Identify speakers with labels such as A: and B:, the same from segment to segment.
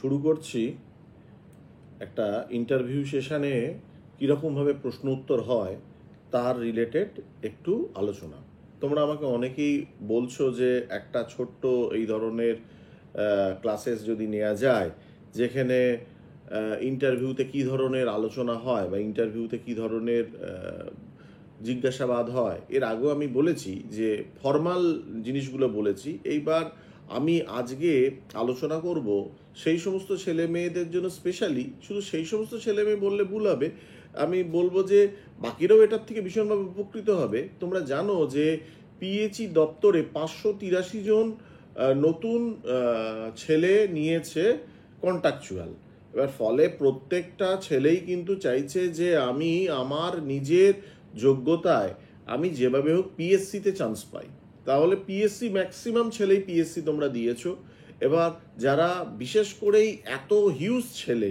A: শুরু করছি একটা ইন্টারভিউ সেশনে কীরকমভাবে প্রশ্ন উত্তর হয় তার রিলেটেড একটু আলোচনা। তোমরা আমাকে অনেকেই বলছো যে একটা ছোট্ট এই ধরনের ক্লাসেস যদি নেওয়া যায়, যেখানে ইন্টারভিউতে কী ধরনের আলোচনা হয় বা ইন্টারভিউতে কী ধরনের জিজ্ঞাসাবাদ হয়। এর আগেও আমি বলেছি যে ফর্মাল জিনিসগুলো বলেছি। এইবার আমি আজকে আলোচনা করব সেই সমস্ত ছেলে মেয়েদের জন্য স্পেশালি। শুধু সেই সমস্ত ছেলে মেয়ে বললে ভুল হবে, আমি বলবো যে বাকিরাও এটার থেকে ভীষণভাবে উপকৃত হবে। তোমরা জানো যে পিএইচই দপ্তরে 583 জন নতুন ছেলে নিয়েছে কন্ট্রাকচুয়াল। এবার ফলে প্রত্যেকটা ছেলেই কিন্তু চাইছে যে আমি আমার নিজের যোগ্যতায় আমি যেভাবে হোক পিএসসিতে চান্স পাই। তাহলে পিএসসি ম্যাক্সিমাম ছেলেই পিএসসি তোমরা দিয়েছো। এবার যারা বিশেষ করেই এত হিউজ ছেলে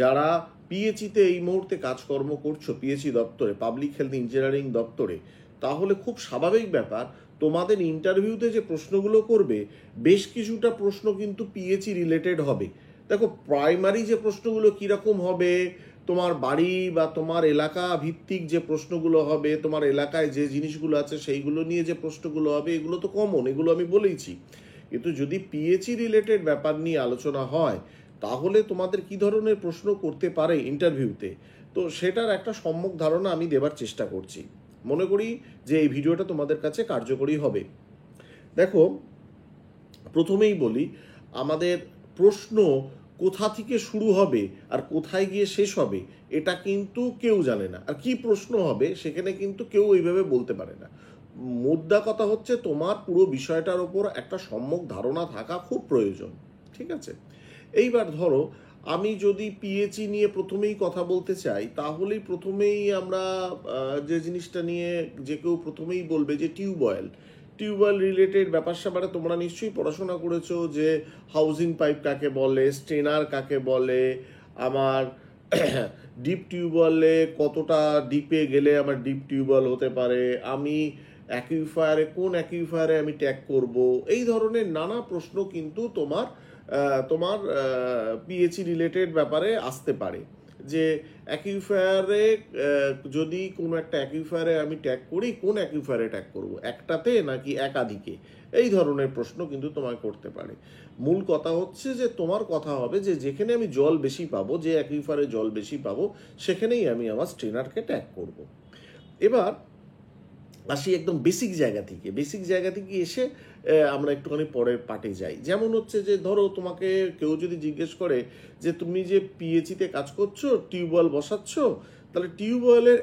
A: যারা পিএইচিতে এই মুহূর্তে কাজকর্ম করছো, পিএইচই দপ্তরে, পাবলিক হেলথ ইঞ্জিনিয়ারিং দপ্তরে, তাহলে খুব স্বাভাবিক ব্যাপার তোমাদের ইন্টারভিউতে যে প্রশ্নগুলো করবে বেশ কিছুটা প্রশ্ন কিন্তু পিএইচই রিলেটেড হবে। দেখো, প্রাইমারি যে প্রশ্নগুলো কীরকম হবে, তোমার বাড়ি বা তোমার এলাকা ভিত্তিক যে প্রশ্নগুলো হবে, তোমার এলাকায় যে জিনিসগুলো আছে সেইগুলো নিয়ে যে প্রশ্নগুলো হবে, এগুলো তো কমন, এগুলো আমি বলেইছি। কিন্তু যদি পিএইচই রিলেটেড ব্যাপার নিয়ে আলোচনা হয় তাহলে তোমাদের কি ধরনের প্রশ্ন করতে পারে ইন্টারভিউতে, তো সেটার একটা সম্যক ধারণা আমি দেবার চেষ্টা করছি। মনে করি যে এই ভিডিওটা তোমাদের কাছে কার্যকরী হবে। দেখো, প্রথমেই বলি, আমাদের প্রশ্ন কোথা থেকে শুরু হবে আর কোথায় গিয়ে শেষ হবে এটা কিন্তু কেউ জানে না। আর কি প্রশ্ন হবে সেখানে কিন্তু কেউ ওইভাবে বলতে পারে না। মুদ্রা কথা হচ্ছে তোমার পুরো বিষয়টার ওপর একটা সম্যক ধারণা থাকা খুব প্রয়োজন। ঠিক আছে, এইবার ধরো আমি যদি পিএইচই নিয়ে প্রথমেই কথা বলতে চাই, তাহলেই প্রথমেই আমরা যে জিনিসটা নিয়ে যে কেউ প্রথমেই বলবে যে টিউবওয়েল রিলেটেড ব্যাপার স্যাপারে তোমরা নিশ্চয়ই পড়াশোনা করেছো যে হাউজিং পাইপ কাকে বলে, স্ট্রেনার কাকে বলে, আমার ডিপ টিউবওয়েলে কতটা ডিপে গেলে আমার ডিপ টিউবওয়েল হতে পারে, আমি কোন অ্যাকুইফায়ারে আমি ট্যাগ করব, এই ধরনের নানা প্রশ্ন কিন্তু তোমার পিএইচই রিলেটেড ব্যাপারে আসতে পারে। যে অ্যাকুইফায়ারে যদি কোনো একটা অ্যাকুইফায়ারে আমি ট্যাগ করি, কোন অ্যাকুইফায়ারে ট্যাগ করব, একটাতে নাকি একাধিকে, এই ধরনের প্রশ্ন কিন্তু তোমায় করতে পারে। মূল কথা হচ্ছে যে তোমার কথা হবে যে যেখানে আমি জল বেশি পাবো, যে অ্যাকুইফায়ারে জল বেশি পাবো, সেখানেই আমি আমার স্ট্রেনারকে ট্যাগ করব। এবার আসি একদম বেসিক জায়গা থেকে এসে আমরা একটুখানি পরের পার্টে যাই। যেমন হচ্ছে যে ধরো তোমাকে কেউ যদি জিজ্ঞেস করে যে তুমি যে পিএইচিতে কাজ করছো, টিউবওয়েল বসাচ্ছ, তাহলে টিউবওয়েলের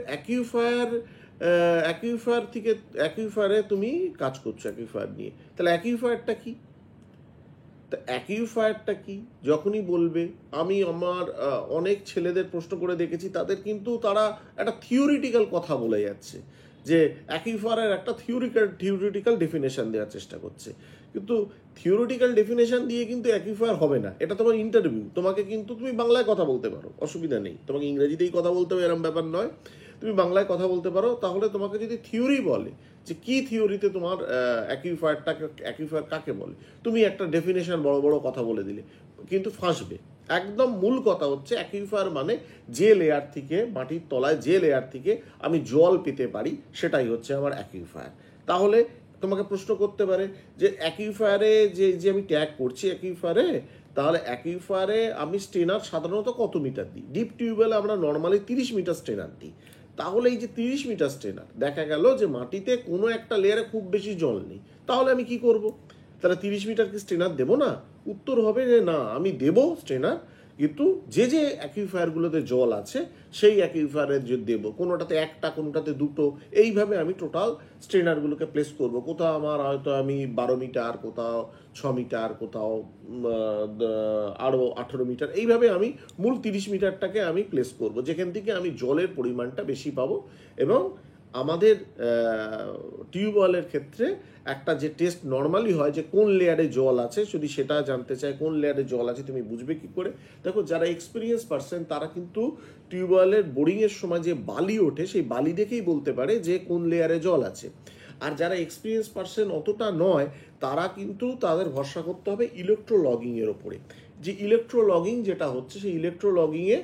A: অ্যাকুইফায়ারে তুমি কাজ করছো, অ্যাকুইফায়ার নিয়ে, তাহলে অ্যাকুইফায়ারটা কি? তা অ্যাকুইফায়ারটা কি যখনই বলবে, আমি আমার অনেক ছেলেদের প্রশ্ন করে দেখেছি, তাদের কিন্তু তারা একটা থিওরিটিক্যাল কথা বলে যাচ্ছে যে অ্যাকুইফায়ারের একটা থিওরিটিক্যাল ডেফিনেশন দেওয়ার চেষ্টা করছে। কিন্তু থিওরিটিক্যাল ডেফিনেশন দিয়ে কিন্তু অ্যাকুইফায়ার হবে না। এটা তোমার ইন্টারভিউ, তোমাকে কিন্তু তুমি বাংলায় কথা বলতে পারো, অসুবিধা নেই। তোমাকে ইংরেজিতেই কথা বলতে হবে এরকম ব্যাপার নয়, তুমি বাংলায় কথা বলতে পারো। তাহলে তোমাকে যদি থিওরি বলে যে কি থিওরিতে তোমার অ্যাকুইফায়ার কাকে বলে, তুমি একটা ডেফিনেশন বড় বড় কথা বলে দিলে কিন্তু ফাঁসবে। একদম মূল কথা হচ্ছে অ্যাকুইফায়ার মানে যে লেয়ার থেকে, মাটির তলায় যে লেয়ার থেকে আমি জল পেতে পারি, সেটাই হচ্ছে আমার অ্যাকুইফায়ার। তাহলে তোমাকে প্রশ্ন করতে পারে যে অ্যাকুইফায়ারে যে আমি ট্যাগ করছি অ্যাকুইফায়ারে, তাহলে অ্যাকুইফায়ারে আমি স্ট্রেনার সাধারণত কত মিটার দিই? ডিপ টিউবওয়েলে আমরা নর্মালি 30 মিটার স্ট্রেনার দিই। তাহলে এই যে 30 মিটার স্ট্রেনার, দেখা গেল যে মাটিতে কোনো একটা লেয়ারে খুব বেশি জল নেই, তাহলে আমি কি করব? তাহলে 30 মিটার কি স্ট্রেনার দেবো না? উত্তর হবে যে না, আমি দেবো স্ট্রেনার, কিন্তু যে অ্যাকুইফায়ারগুলোতে জল আছে সেই অ্যাকুইফায়ারে যে দেবো, কোনোটাতে একটা, কোনোটাতে দুটো, এইভাবে আমি টোটাল স্ট্রেনারগুলোকে প্লেস করব। কোথাও আমার হয়তো আমি 12 মিটার, কোথাও 6 মিটার, কোথাও আরও 18 মিটার, এইভাবে আমি মূল 30 মিটারটাকে আমি প্লেস করব, যেখান থেকে আমি জলের পরিমাণটা বেশি পাবো। এবং আমাদের টিউবওয়েলের ক্ষেত্রে একটা যে টেস্ট নর্মালি হয় যে কোন লেয়ারে জল আছে, যদি সেটা জানতে চায় কোন লেয়ারে জল আছে তুমি বুঝবে কি করে? দেখো, যারা এক্সপিরিয়েন্স পারসন তারা কিন্তু টিউবওয়েলের বোরিংয়ের সময় যে বালি ওঠে সেই বালি দেখেই বলতে পারে যে কোন লেয়ারে জল আছে। আর যারা এক্সপিরিয়েন্স পারসন অতটা নয়, তারা কিন্তু তাদের ভরসা করতে হবে ইলেকট্রো লগিংয়ের ওপরে। যে ইলেকট্রোলগিং যেটা হচ্ছে, সেই ইলেকট্রোলগিংয়ে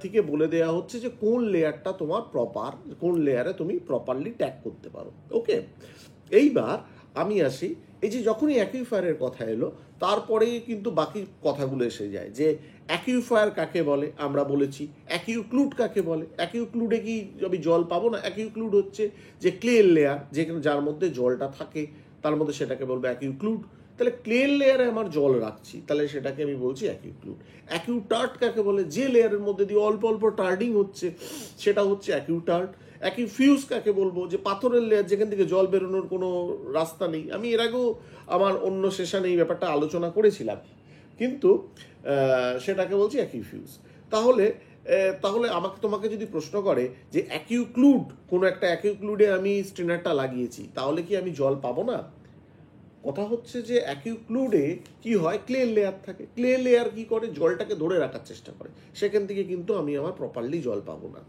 A: থেকে বলে দেওয়া হচ্ছে যে কোন লেয়ারটা তোমার প্রপার, কোন লেয়ারে তুমি প্রপারলি ট্যাগ করতে পারো। ওকে, এইবার আমি আসি, এই যে যখনই অ্যাকুইফায়ারের কথা এলো তারপরেই কিন্তু বাকি কথাগুলো এসে যায় যে অ্যাকুইফায়ার কাকে বলে, আমরা বলেছি অ্যাকিউক্লুড কাকে বলে। অ্যাকিউক্লুডে কি আমি জল পাবো না? অ্যাকিউক্লুড হচ্ছে যে ক্লের লেয়ার, যেখানে যার মধ্যে জলটা থাকে তার মধ্যে সেটাকে বলবো অ্যাকিউক্লুড। তাহলে ক্লের লেয়ারে আমার জল রাখছি, তাহলে সেটাকে আমি বলছি অ্যাকিউক্লুড। অ্যাকিউটার্ট কাকে বলে? যে লেয়ারের মধ্যে দিয়ে অল্প অল্প টার্ডিং হচ্ছে সেটা হচ্ছে অ্যাকিউটার্ট। অ্যাকিউফিউজ কাকে বলবো? যে পাথরের লেয়ার, যেখান থেকে জল বেরোনোর কোনো রাস্তা নেই। আমি এর আগেও আমার অন্য সেশনে এই ব্যাপারটা আলোচনা করেছিলাম, কিন্তু সেটাকে বলছি অ্যাকিউফিউজ। তাহলে তোমাকে যদি প্রশ্ন করে যে অ্যাকিউক্লুড, কোনো একটা অ্যাকিউক্লুডে আমি স্ট্রেনারটা লাগিয়েছি, তাহলে কি আমি জল পাবো না? কথা হচ্ছে যে অ্যাকিউক্লুডে কি হয়, ক্লে লেয়ার থাকে। ক্লে লেয়ার কি করে? জলটাকে ধরে রাখার চেষ্টা করে, সেখান থেকে কিন্তু আমি আমার প্রপারলি জল পাবো না।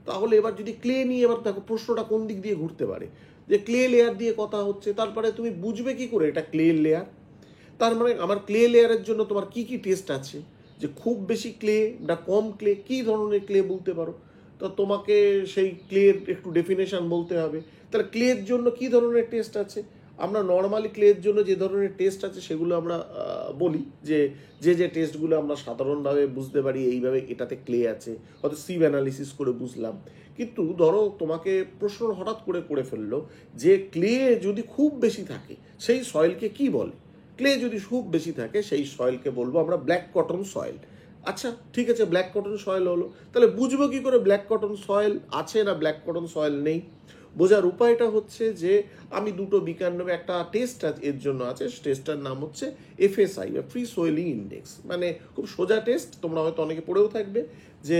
A: তাহলে এবার যদি ক্লে নিয়ে, এবার দেখো প্রশ্নটা কোন দিক দিয়ে ঘুরতে পারে, যে ক্লে লেয়ার দিয়ে কথা হচ্ছে, তারপরে তুমি বুঝবে কি করে এটা ক্লে লেয়ার? তার মানে আমার ক্লে লেয়ারের জন্য তোমার কি কি টেস্ট আছে, যে খুব বেশি ক্লে না কম ক্লে, কি ধরনের ক্লে বলতে পারো, তো তোমাকে সেই ক্লের একটু ডেফিনেশন বলতে হবে। তাহলে ক্লের জন্য কি ধরনের টেস্ট আছে? আমরা নর্মালি ক্লের জন্য যে ধরনের টেস্ট আছে সেগুলো আমরা বলি, যে যে টেস্টগুলো আমরা সাধারণভাবে বুঝতে পারি, এইভাবে এটাতে ক্লে আছে, হয়তো সিভ অ্যানালিসিস করে বুঝলাম। কিন্তু ধরো তোমাকে প্রশ্ন হঠাৎ করে ফেললো যে ক্লে যদি খুব বেশি থাকে সেই সয়েলকে কি বলে? ক্লে যদি খুব বেশি থাকে সেই সয়েলকে বলবো আমরা ব্ল্যাক কটন সয়েল। আচ্ছা ঠিক আছে, ব্ল্যাক কটন সয়েল হলো, তাহলে বুঝবো কি করে ব্ল্যাক কটন সয়েল আছে না ব্ল্যাক কটন সয়েল নেই? বোঝার উপায়টা হচ্ছে যে আমি দুটো বিকার নামে একটা টেস্ট এর জন্য আছে, টেস্টটার নাম হচ্ছে FSI, ফ্রি সোয়েলিং ইন্ডেক্স। মানে খুব সোজা টেস্ট, তোমরা হয়তো অনেকে পড়েও থাকবে, যে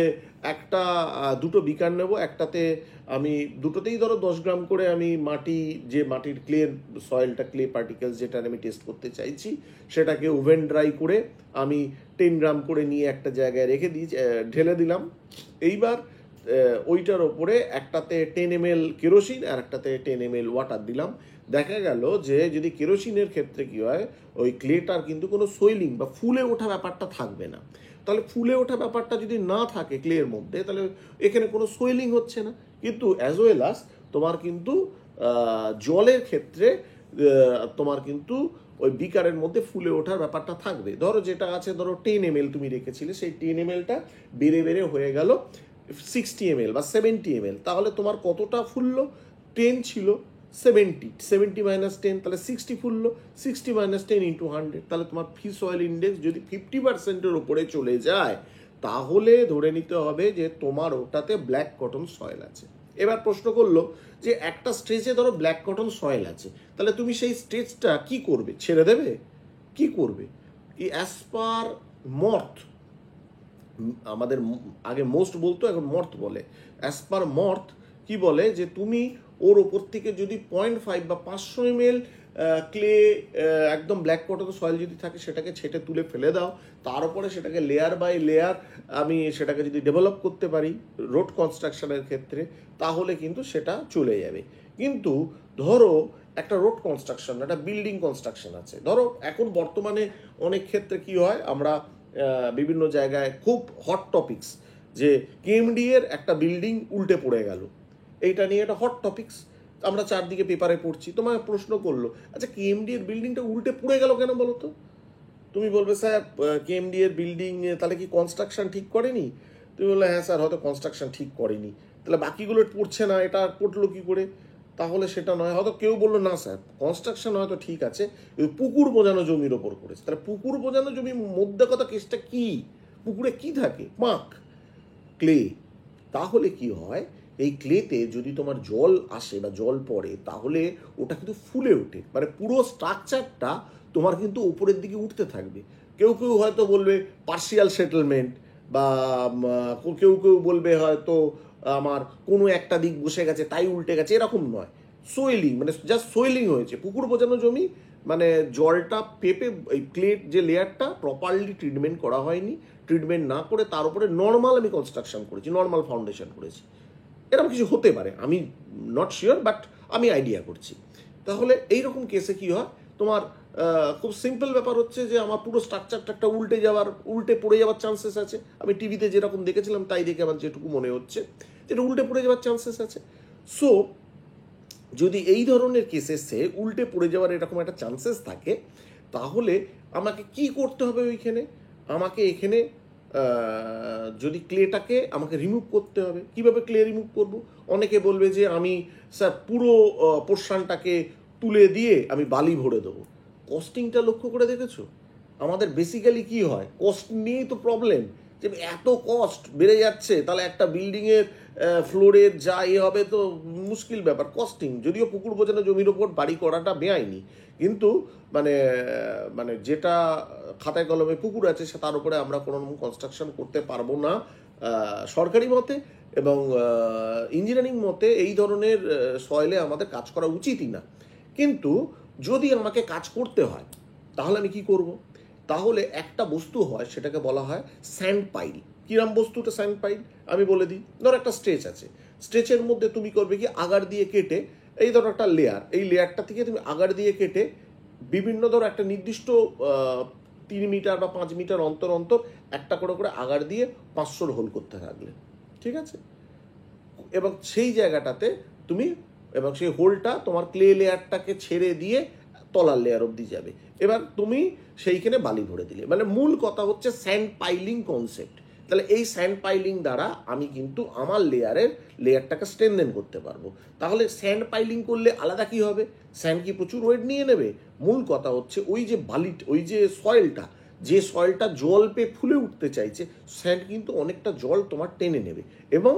A: দুটো বিকার নেবো, একটাতে আমি দুটোতেই ধরো 10 গ্রাম করে আমি মাটির ক্লে সয়েলটা, ক্লে পার্টিকেলস যেটা আমি টেস্ট করতে চাইছি, সেটাকে ওভেন ড্রাই করে আমি 10 গ্রাম করে নিয়ে একটা জায়গায় ঢেলে দিলাম। এইবার ওইটার ওপরে একটাতে 10 ml কেরোসিন আর একটাতে 10 ml ওয়াটার দিলাম। দেখা গেল যে যদি কেরোসিনের ক্ষেত্রে কি হয়, ওই ক্লেটার কিন্তু কোনো সোয়েলিং বা ফুলে ওঠা ব্যাপারটা থাকবে না। তাহলে ফুলে ওঠা ব্যাপারটা যদি না থাকে ক্লের মধ্যে, তাহলে এখানে কোনো সোয়েলিং হচ্ছে না। কিন্তু অ্যাজ ওয়েল আস তোমার কিন্তু জলের ক্ষেত্রে তোমার কিন্তু ওই বিকারের মধ্যে ফুলে ওঠার ব্যাপারটা থাকবে। ধরো যেটা আছে, ধরো 10 ml তুমি রেখেছিলে, সেই 10 mlটা বেড়ে হয়ে গেল 60 ml বা 70 ml। তাহলে তোমার কতটা ফুললো? 10 ছিল, 70 মাইনাস 10, তাহলে 60 ফুললো। 60 মাইনাস 10 ইন্টু 100, তাহলে তোমার ফিশ অয়েল ইন্ডেক্স যদি 50%-এর উপরে চলে যায়, তাহলে ধরে নিতে হবে যে তোমার ওটাতে ব্ল্যাক কটন সয়েল আছে। এবার প্রশ্ন করলো যে একটা স্টেজে ধরো ব্ল্যাক কটন সয়েল আছে, তাহলে তুমি সেই স্টেজটা কি করবে? ছেড়ে দেবে? কি করবে? কি অ্যাজ পার মর্থ, আমাদের আগে মোস্ট বলতো, এখন মর্থ বলে, অ্যাজ পার মর্থ কি বলে, যে তুমি ওর ওপর থেকে যদি 0.5 বা 500 ml ক্লে একদম ব্ল্যাক কটন সয়েল যদি থাকে, সেটাকে ছেটে তুলে ফেলে দাও, তার উপরে সেটাকে লেয়ার বাই লেয়ার আমি সেটাকে যদি ডেভেলপ করতে পারি রোড কনস্ট্রাকশনের ক্ষেত্রে, তাহলে কিন্তু সেটা চলে যাবে। কিন্তু ধরো একটা রোড কনস্ট্রাকশন, একটা বিল্ডিং কনস্ট্রাকশন আছে, ধরো এখন বর্তমানে অনেক ক্ষেত্রে কি হয়, আমরা বিভিন্ন জায়গায় খুব হট টপিকস, যে কেএমডি এর একটা বিল্ডিং উল্টে পড়ে গেল, এইটা নিয়ে একটা হট টপিকস আমরা চারদিকে পেপারে পড়ছি। তোমার প্রশ্ন করলো, আচ্ছা কেএমডি এর বিল্ডিংটা উল্টে পড়ে গেল কেন বলো তো? তুমি বলবে স্যার কেএমডি এর বিল্ডিং তাহলে কি কনস্ট্রাকশন ঠিক করেনি? তুমি বললে হ্যাঁ স্যার, হয়তো কনস্ট্রাকশন ঠিক করেনি, তাহলে বাকিগুলো পড়ছে না, এটা পড়লো কি করে? তাহলে সেটা নয়। হয়তো কেউ বললো না স্যার কনস্ট্রাকশন হয়তো ঠিক আছে, পুকুর বোঝানো জমির ওপর করেছে। তাহলে পুকুর বোঝানো জমি মধ্যে কথা কেসটা কি? পুকুরে কি থাকে? পাঁক, ক্লে। তাহলে কি হয়, এই ক্লেতে যদি তোমার জল আসে বা জল পড়ে, তাহলে ওটা কিন্তু ফুলে ওঠে, মানে পুরো স্ট্রাকচারটা তোমার কিন্তু উপরের দিকে উঠতে থাকবে। কেউ হয়তো বলবে পার্শিয়াল সেটেলমেন্ট, বা কেউ বলবে হয়তো আমার কোনো একটা দিক বসে গেছে তাই উল্টে গেছে, এরকম নয়। সোয়েলিং, মানে জাস্ট সোয়েলিং হয়েছে। পুকুর বোঝানো জমি মানে জলটা পেপে এই ক্লেট যে লেয়ারটা প্রপারলি ট্রিটমেন্ট করা হয়নি, ট্রিটমেন্ট না করে তার উপরে নর্মাল আমি কনস্ট্রাকশন করেছি, নর্মাল ফাউন্ডেশন করেছি, এরকম কিছু হতে পারে, আমি নট শিওর, বাট আমি আইডিয়া করছি। তাহলে এইরকম কেসে কি হয়, তোমার খুব সিম্পল ব্যাপার হচ্ছে যে আমার পুরো স্ট্রাকচারটা একটা উল্টে পড়ে যাওয়ার চান্সেস আছে। আমি টিভিতে যেরকম দেখেছিলাম তাই দেখে আমার যেটুকু মনে হচ্ছে যেটা উল্টে পড়ে যাওয়ার চান্সেস আছে। সো যদি এই ধরনের কেসেসে উল্টে পড়ে যাওয়ার এরকম একটা চান্সেস থাকে, তাহলে আমাকে কি করতে হবে ওইখানে? আমাকে এখানে যদি ক্লেটাকে আমাকে রিমুভ করতে হবে। কিভাবে ক্লে রিমুভ করব? অনেকে বলবে যে আমি স্যার পুরো পোর্শনটাকে তুলে দিয়ে আমি বালি ভরে দেবো। কস্টিংটা লক্ষ্য করে দেখেছো? আমাদের বেসিক্যালি কি হয়, কস্ট নিয়েই তো প্রবলেম, যে এত কস্ট বেড়ে যাচ্ছে, তাহলে একটা বিল্ডিংয়ের ফ্লোরের যা হবে তো মুশকিল ব্যাপার। কস্টিং, যদিও পুকুর বোঝানো জমির ওপর বাড়ি করাটা বেআইনি, কিন্তু মানে মানে যেটা খাতায় কলমে পুকুর আছে সে তার উপরে আমরা কোনো কনস্ট্রাকশন করতে পারবো না সরকারি মতে, এবং ইঞ্জিনিয়ারিং মতে এই ধরনের সয়েলে আমাদের কাজ করা উচিতই না। কিন্তু যদি আমাকে কাজ করতে হয় তাহলে আমি কি করব? তাহলে একটা বস্তু হয়, সেটাকে বলা হয় স্যান্ড পাইল। কিরম বস্তুটা স্যান্ড পাইল আমি বলে দিই। ধরো একটা স্ট্রেচ আছে, স্ট্রেচের মধ্যে তুমি করবে কি, আগার দিয়ে কেটে, এই ধরো একটা লেয়ার, এই লেয়ারটা থেকে তুমি আগার দিয়ে কেটে বিভিন্ন ধরো একটা নির্দিষ্ট 3 মিটার বা 5 মিটার অন্তর অন্তর একটা করে করে আগার দিয়ে 500 হোল করতে থাকলে, ঠিক আছে? এবং সেই জায়গাটাতে তুমি, এবং সেই হোলটা তোমার ক্লে লেয়ারটাকে ছেড়ে দিয়ে তলার লেয়ার অবধি যাবে। এবার তুমি সেইখানে বালি ভরে দিলে, মানে মূল কথা হচ্ছে স্যান্ড পাইলিং কনসেপ্ট। তাহলে এই স্যান্ড পাইলিং দ্বারা আমি কিন্তু আমার লেয়ারটাকে স্ট্রেনদেন করতে পারবো। তাহলে স্যান্ড পাইলিং করলে আলাদা কি হবে? স্যান্ড কি প্রচুর ওয়েট নিয়ে নেবে? মূল কথা হচ্ছে ওই যে ওই যে সয়েলটা জল পেয়ে ফুলে উঠতে চাইছে, স্যান্ড কিন্তু অনেকটা জল তোমার টেনে নেবে এবং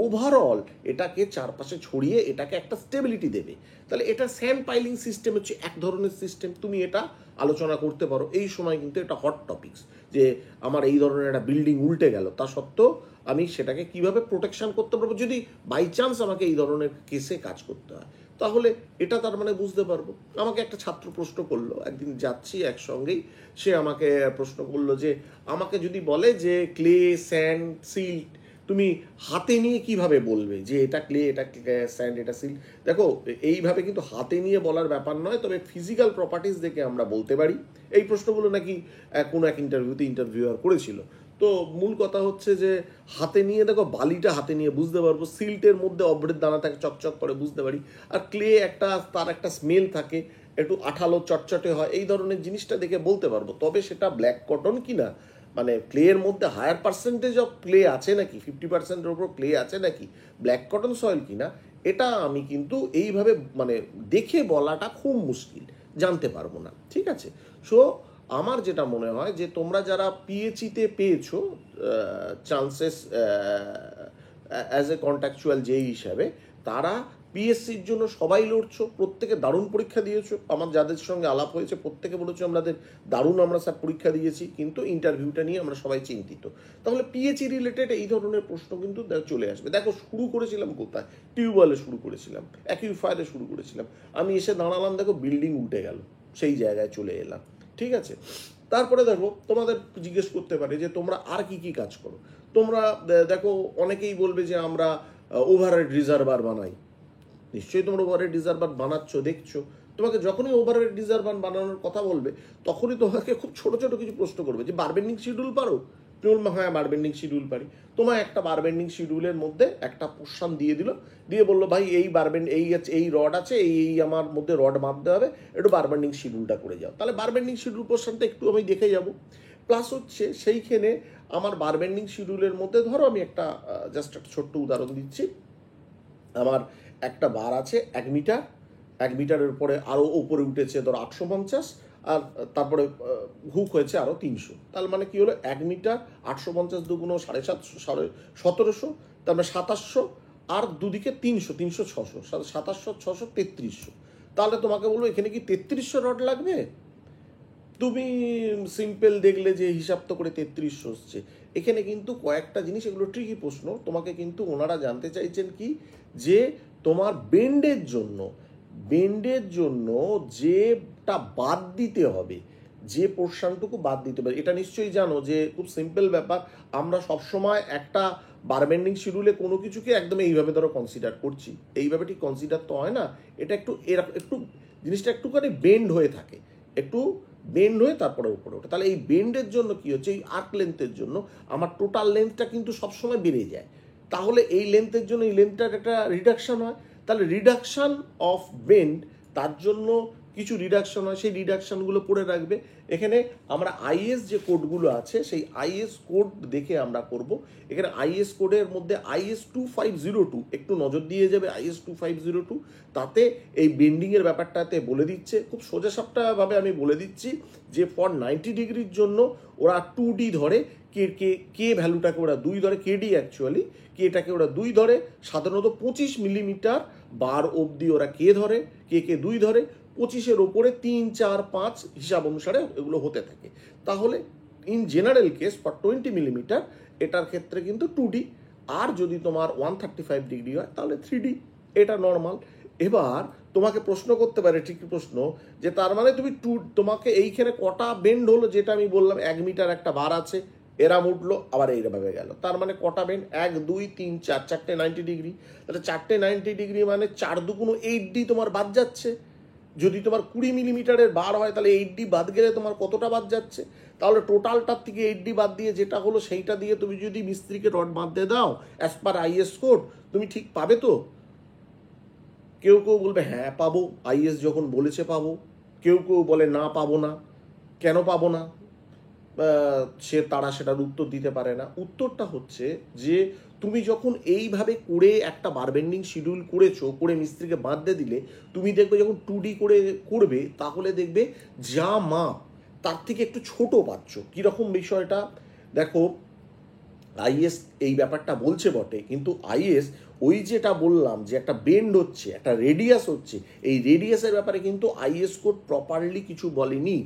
A: ওভারঅল এটাকে চারপাশে ছড়িয়ে এটাকে একটা স্টেবিলিটি দেবে। তাহলে এটা স্যান্ড পাইলিং সিস্টেম হচ্ছে এক ধরনের সিস্টেম, তুমি এটা আলোচনা করতে পারো। এই সময় কিন্তু এটা হট টপিকস, যে আমার এই ধরনের একটা বিল্ডিং উল্টে গেল, তা সত্ত্বেও আমি সেটাকে কিভাবে প্রোটেকশন করতে পারবো যদি বাই চান্স আমাকে এই ধরনের কেসে কাজ করতে হয়। তাহলে এটা তার মানে বুঝতে পারবো। আমাকে একটা ছাত্র প্রশ্ন করলো, একদিন যাচ্ছি একসঙ্গেই, সে আমাকে প্রশ্ন করলো যে আমাকে যদি বলে যে ক্লে, স্যান্ড, সিল্ট তুমি হাতে নিয়ে কিভাবে বলবে যে এটা ক্লে, এটা স্যান্ড, এটা সিল্ট? দেখো, এইভাবে কিন্তু হাতে নিয়ে বলার ব্যাপার নয়, তবে ফিজিক্যাল প্রপার্টিস দেখে আমরা বলতে পারি। এই প্রশ্নগুলো নাকি কোনো এক ইন্টারভিউয়ার করেছিল। তো মূল কথা হচ্ছে যে হাতে নিয়ে, দেখো বালিটা হাতে নিয়ে বুঝতে পারবো, সিল্টের মধ্যে অভ্রের দানা থাকে চকচক করে বুঝতে পারি, আর ক্লে তার একটা স্মেল থাকে, একটু আঠালো চটচটে হয়, এই ধরনের জিনিসটা দেখে বলতে পারবো। তবে সেটা ব্ল্যাক কটন কিনা, মানে ক্লের মধ্যে হায়ার পার্সেন্টেজ অফ ক্লে আছে নাকি, 50%-এর উপর ক্লে আছে নাকি, ব্ল্যাক কটন সয়েল কিনা, এটা আমি কিন্তু এইভাবে মানে দেখে বলাটা খুব মুশকিল, জানতে পারবো না, ঠিক আছে? সো আমার যেটা মনে হয় যে তোমরা যারা পিএইচইতে পেয়েছো চান্সেস অ্যাজ এ কন্ট্রাকচুয়াল যেই হিসাবে, তারা পিএসসির জন্য সবাই লড়ছো, প্রত্যেকে দারুণ পরীক্ষা দিয়েছো। আমার যাদের সঙ্গে আলাপ হয়েছে প্রত্যেকে বলেছো আমাদের দারুণ, আমরা স্যার পরীক্ষা দিয়েছি, কিন্তু ইন্টারভিউটা নিয়ে আমরা সবাই চিন্তিত। তাহলে পিএইচই রিলেটেড এই ধরনের প্রশ্ন কিন্তু চলে আসবে। দেখো, শুরু করেছিলাম কোথায়? টিউবওয়েলে শুরু করেছিলাম, অ্যাকুইফায়ারে শুরু করেছিলাম, আমি এসে দাঁড়ালাম, দেখো বিল্ডিং উল্টে গেল, সেই জায়গায় চলে এলাম, ঠিক আছে? তারপরে দেখো, তোমাদের জিজ্ঞেস করতে পারে যে তোমরা আর কি কি কাজ করো। তোমরা দেখো, অনেকেই বলবে যে আমরা ওভারহেড রিজার্ভার বানাই। নিশ্চয়ই তোমরা ওভারহেড রিজার্ভার বানাচ্ছ, দেখছো। তোমাকে যখনই ওভারহেড রিজার্ভার বানানোর কথা বলবে, তখনই তোমাকে খুব ছোট ছোট কিছু প্রশ্ন করবে যে বারবেন্ডিং শিডিউল পারো? তুমি বলবে হ্যাঁ বারবেন্ডিং শিডিউল পারি। তোমায় একটা বারবেন্ডিং শিডিউলের মধ্যে একটা পোর্শন দিয়ে দিল, দিয়ে বললো ভাই এই রড আছে, এই আমার মধ্যে রড মাপতে হবে, একটু বারবেন্ডিং শিডিউলটা করে যাও। তাহলে বারবেন্ডিং শিডিউল পোর্শনটা একটু আমি দেখে যাব। প্লাস হচ্ছে সেইখানে আমার বারবেন্ডিং শিডিউলের মধ্যে, ধরো আমি একটা জাস্ট একটা ছোট্ট উদাহরণ দিচ্ছি, আমার একটা বার আছে 1 মিটার, 1 মিটারের পরে আরও উপরে উঠেছে ধরো 850, আর তারপরে হুক হয়েছে আরও 300। তার মানে কি হলো, 1 মিটার 850 দুগুণ 750, 1700, তারপরে 2700, আর দুদিকে 300, 300, 600, 2700, 600, 3300। তাহলে তোমাকে বলবো এখানে কি 3300 রড লাগবে? তুমি সিম্পল দেখলে যে হিসাব তো করে 3300 হচ্ছে। এখানে কিন্তু কয়েকটা জিনিস, এগুলো ট্রিকি প্রশ্ন, তোমাকে কিন্তু ওনারা জানতে চাইছেন কি, যে তোমার বেন্ডের জন্য যেটা বাদ দিতে হবে, যে পোর্শনটুকু বাদ দিতে হবে, এটা নিশ্চয়ই জানো যে খুব সিম্পল ব্যাপার। আমরা সবসময় একটা বারবেন্ডিং শিডিউলে কোনো কিছুকে একদম এইভাবে ধরো কনসিডার করছি, এইভাবে ঠিক কনসিডার তো হয় না, এটা একটু জিনিসটা একটুখানি বেন্ড হয়ে থাকে, একটু বেন্ড হয়ে তারপরে উপরে ওঠে। তাহলে এই বেন্ডের জন্য কি হচ্ছে, এই আর্ক লেন্থের জন্য আমার টোটাল লেন্থটা কিন্তু সবসময় বেড়ে যায়। তাহলে এই লেন্থের জন্য এই লেন্থটার একটা রিডাকশন হয়। তাহলে রিডাকশন অফ বেন্ড, তার জন্য কিছু রিডাকশন হয়, সেই রিডাকশনগুলো পড়ে রাখবে। এখানে আমরা আইএস যে কোডগুলো আছে সেই আইএস কোড দেখে আমরা করব। এখানে আইএস কোডের মধ্যে IS 2502 একটু নজর দিয়ে যাবে। IS 2502 তাতে এই বেন্ডিংয়ের ব্যাপারটাতে বলে দিচ্ছে, খুব সোজাসাপটাভাবে আমি বলে দিচ্ছি যে ফর 90 ডিগ্রির জন্য ওরা 2D ধরে, কে ভ্যালুটাকে ওরা 2 ধরে, কেডি অ্যাকচুয়ালি, কেটাকে ওরা 2 ধরে, সাধারণত 25 মিলিমিটার বার অবধি ওরা কে ধরে, কে 2 ধরে, 25-এর ওপরে 3, 4, 5 হিসাব অনুসারে এগুলো হতে থাকে। তাহলে in general case for 20 millimetre এটার ক্ষেত্রে কিন্তু 2D, আর যদি তোমার 135 ডিগ্রি হয় তাহলে 3D, এটা নর্মাল। এবার তোমাকে প্রশ্ন করতে পারে, ঠিক প্রশ্ন, যে তার মানে তুমি তোমাকে এইখানে কটা বেন্ড হলো, যেটা আমি বললাম 1 মিটার একটা বার আছে, এরাম উঠলো আবার এইভাবে গেল, তার মানে কটা বেন্ড, 1, 2, 3, 4, চারটে 90 ডিগ্রি। তাহলে চারটে 90 ডিগ্রি মানে 4 দুগুণ 8D তোমার বাদ যাচ্ছে। যদি তোমার 20 মিলিমিটারের বার হয় তাহলে 8D বাদ গেলে তোমার কতটা বাদ যাচ্ছে, তাহলে টোটালটার থেকে 8D বাদ দিয়ে যেটা হলো সেইটা দিয়ে তুমি যদি মিস্ত্রিকে রড বাঁধতে দাও অ্যাজ পার আইএস কোড, তুমি ঠিক পাবে তো? কেউ কেউ বলবে হ্যাঁ পাবো, আইএস যখন বলেছে পাবো, কেউ কেউ বলে না পাবো না। কেন পাবো না? তারা সেটার উত্তর দিতে পারে না। উত্তরটা হচ্ছে যে তুমি যখন এইভাবে করে একটা বার বেন্ডিং শিডিউল করেছো, করে মিস্ত্রিকে বাঁধতে দিলে, তুমি দেখবে যখন 2D করে করবে তাহলে দেখবে যা মাপ তার থেকে একটু ছোট পাচ্ছ। কীরকম বিষয়টা দেখো, আইএস এই ব্যাপারটা বলছে বটে, কিন্তু আইএস ওই যেটা বললাম যে একটা বেন্ড হচ্ছে, একটা রেডিয়াস হচ্ছে, এই রেডিয়াসের ব্যাপারে কিন্তু আইএস কোড প্রপারলি কিছু বলেনি।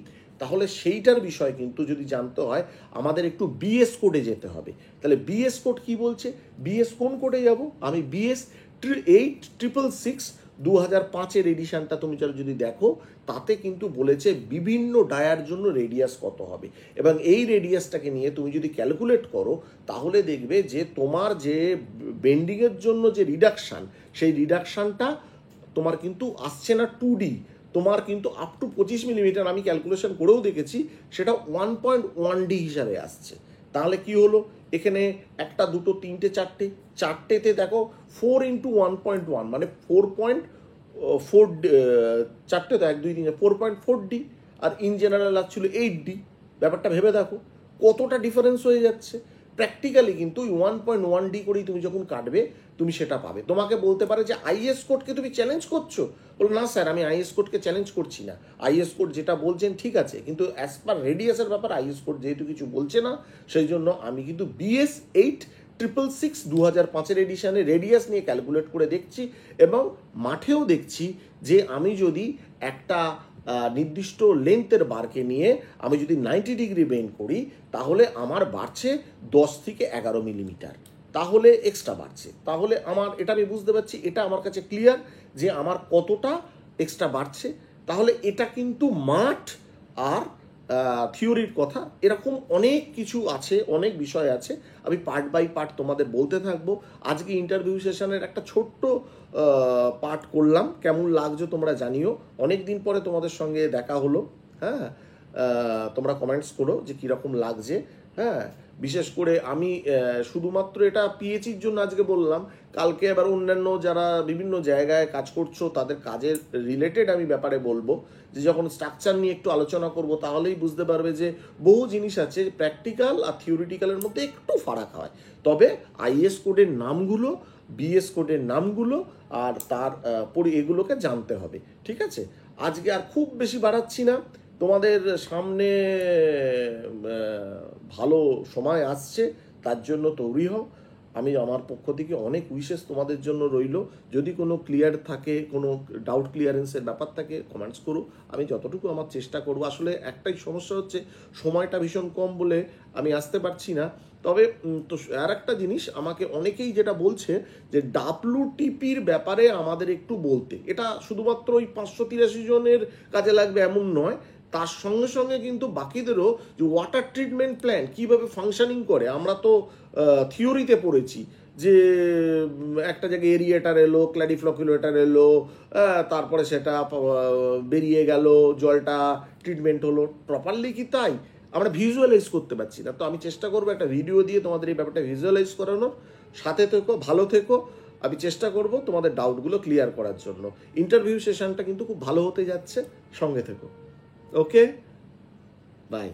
A: তাহলে সেইটার বিষয় কিন্তু যদি জানতে হয় আমাদের একটু বিএস কোডে যেতে হবে। তাহলে বিএস কোড কি বলছে, বিএস কোন কোডে যাব আমি, বিএস 8666 2005-এর এডিশনটা তুমি যদি দেখো, তাতে কিন্তু বলেছে বিভিন্ন ডায়ার জন্য রেডিয়াস কত হবে, এবং এই রেডিয়াসটাকে নিয়ে তুমি যদি ক্যালকুলেট করো তাহলে দেখবে যে তোমার যে বেন্ডিংয়ের জন্য যে রিডাকশান, সেই রিডাকশানটা তোমার কিন্তু আসছে না 2D, তোমার কিন্তু আপ টু 25 মিলিমিটার, আমি ক্যালকুলেশন করেও দেখেছি, সেটা 1.1D হিসাবে আসছে। তাহলে কি হলো, এখানে একটা, দুটো, তিনটে, চারটেতে দেখো 4 × 1.1 মানে 4.4, চারটে তো 1, 2, 3, 4.4D, আর ইন জেনারেল আসছিল 8D। ব্যাপারটা ভেবে দেখো কতটা ডিফারেন্স হয়ে যাচ্ছে। প্র্যাকটিক্যালি কিন্তু 1.1D করেই তুমি যখন কাটবে তুমি সেটা পাবে। তোমাকে বলতে পারে যে আইএস কোডকে তুমি চ্যালেঞ্জ করছো, বলো না স্যার আমি আইএস কোডকে চ্যালেঞ্জ করছি না, আইএস কোড যেটা বলছেন ঠিক আছে, কিন্তু অ্যাজ পার রেডিয়াসের ব্যাপার আইএস কোড যেহেতু কিছু বলছে না, সেই জন্য আমি কিন্তু BS 8666 2005-এর এডিশনে রেডিয়াস নিয়ে ক্যালকুলেট করে দেখছি, এবং মাঠেও দেখছি যে আমি যদি একটা নির্দিষ্ট লেন্থের বারকে নিয়ে আমি যদি 90 ডিগ্রি বেন্ড করি তাহলে আমার বাড়ছে 10 থেকে 11 মিলিমিটার, তাহলে এক্সট্রা বাড়ছে। তাহলে আমার এটা আমি বুঝতে পারছি, এটা আমার কাছে ক্লিয়ার যে আমার কতটা এক্সট্রা বাড়ছে। তাহলে এটা কিন্তু মাঠ আর থিওরির কথা, এরকম অনেক কিছু আছে, অনেক বিষয় আছে, আমি পার্ট বাই পার্ট তোমাদের বলতে থাকবো। আজকে ইন্টারভিউ সেশনের একটা ছোট্ট পার্ট করলাম, কেমন লাগছে তোমরা জানিও। অনেক দিন পরে তোমাদের সঙ্গে দেখা হলো, হ্যাঁ, তোমরা কমেন্টস করো যে কীরকম লাগছে। হ্যাঁ, বিশেষ করে আমি শুধুমাত্র এটা পিএইচির জন্য আজকে বললাম, কালকে এবার অন্যান্য যারা বিভিন্ন জায়গায় কাজ করছো তাদের কাজের রিলেটেড আমি ব্যাপারে বলবো, যে যখন স্ট্রাকচার নিয়ে একটু আলোচনা করব তাহলেই বুঝতে পারবে যে বহু জিনিস আছে প্র্যাকটিক্যাল আর থিওরিটিক্যালের মধ্যে একটু ফারাক হয়। তবে আইএস কোডের নামগুলো, বিএস কোডের নামগুলো আর তার এগুলোকে জানতে হবে, ঠিক আছে? আজকে আর খুব বেশি বাড়াচ্ছি না, তোমাদের সামনে ভালো সময় আসছে, তার জন্য তৈরি হও। আমি আমার পক্ষ থেকে অনেক উইশেস তোমাদের জন্য রইল। যদি কোনো ক্লিয়ার থাকে, কোনো ডাউট ক্লিয়ারেন্সের ব্যাপার থাকে কমেন্টস করো, আমি যতটুকু আমার চেষ্টা করব। আসলে একটাই সমস্যা হচ্ছে সময়টা ভীষণ কম বলে আমি আসতে পারছি না। তবে তো আর একটা জিনিস আমাকে অনেকেই যেটা বলছে যে WTPর ব্যাপারে আমাদের একটু বলতে, এটা শুধুমাত্র ওই 583 জনের কাজে লাগবে এমন নয়, তার সঙ্গে সঙ্গে কিন্তু বাকিদেরও যে ওয়াটার ট্রিটমেন্ট প্ল্যান কীভাবে ফাংশনিং করে, আমরা তো থিওরিতে পড়েছি, যে একটা জায়গায় এরিয়েটার এলো, ক্ল্যারিফ্লকুলেটার এলো, তারপরে সেটা বেরিয়ে গেল, জলটা ট্রিটমেন্ট হলো, প্রপারলি কি তাই? আমরা ভিজুয়ালাইজ করতে পারছি না। তো আমি চেষ্টা করবো একটা ভিডিও দিয়ে তোমাদের এই ব্যাপারটা ভিজুয়ালাইজ করানোর। সাথে থেকো, ভালো থেকো। আমি চেষ্টা করব তোমাদের ডাউটগুলো ক্লিয়ার করার জন্য। ইন্টারভিউ সেশনটা কিন্তু খুব ভালো হতে যাচ্ছে, সঙ্গে থেকো। ওকে, বাই।